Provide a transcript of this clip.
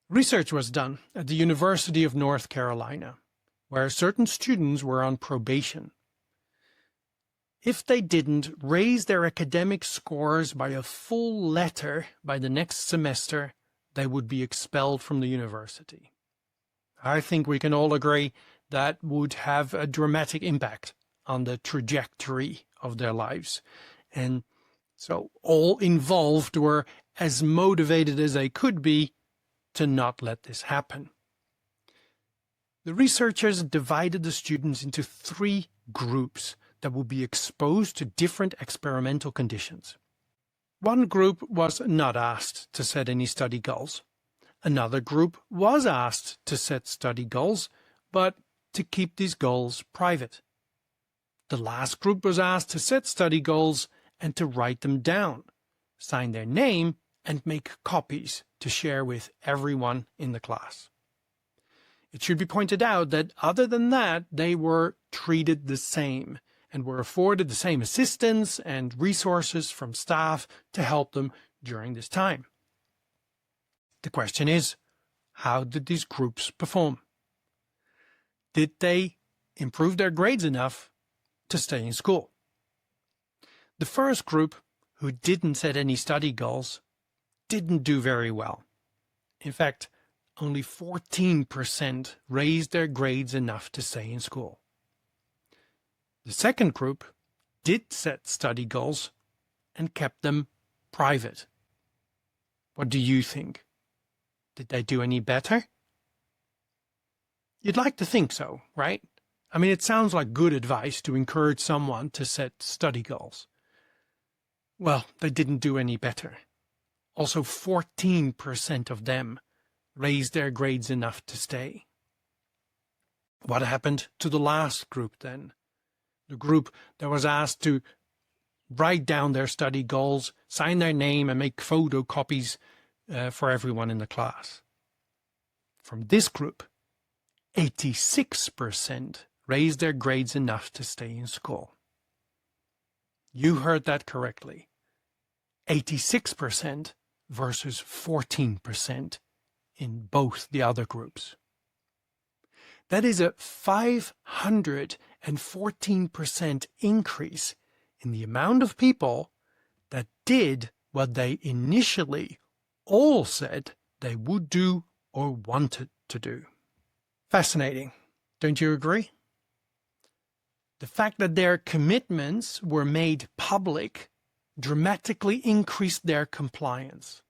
Research was done at the University of North Carolina, where certain students were on probation. If they didn't raise their academic scores by a full letter by the next semester, they would be expelled from the university. I think we can all agree that would have a dramatic impact on the trajectory of their lives. And so all involved were as motivated as they could be to not let this happen. The researchers divided the students into 3 groups that would be exposed to different experimental conditions. One group was not asked to set any study goals. Another group was asked to set study goals, but to keep these goals private. The last group was asked to set study goals and to write them down, sign their name, and make copies to share with everyone in the class. It should be pointed out that other than that, they were treated the same and were afforded the same assistance and resources from staff to help them during this time. The question is, how did these groups perform? Did they improve their grades enough to stay in school? The first group, who didn't set any study goals, didn't do very well. In fact, only 14% raised their grades enough to stay in school. The second group did set study goals and kept them private. What do you think? Did they do any better? You'd like to think so, right? I mean, it sounds like good advice to encourage someone to set study goals. Well, they didn't do any better. Also, 14% of them raised their grades enough to stay. What happened to the last group then? The group that was asked to write down their study goals, sign their name, and make photocopies for everyone in the class. From this group, 86% raised their grades enough to stay in school. You heard that correctly. 86% versus 14% in both the other groups. That is a 514% increase in the amount of people that did what they initially all said they would do or wanted to do. Fascinating, don't you agree? The fact that their commitments were made public dramatically increased their compliance.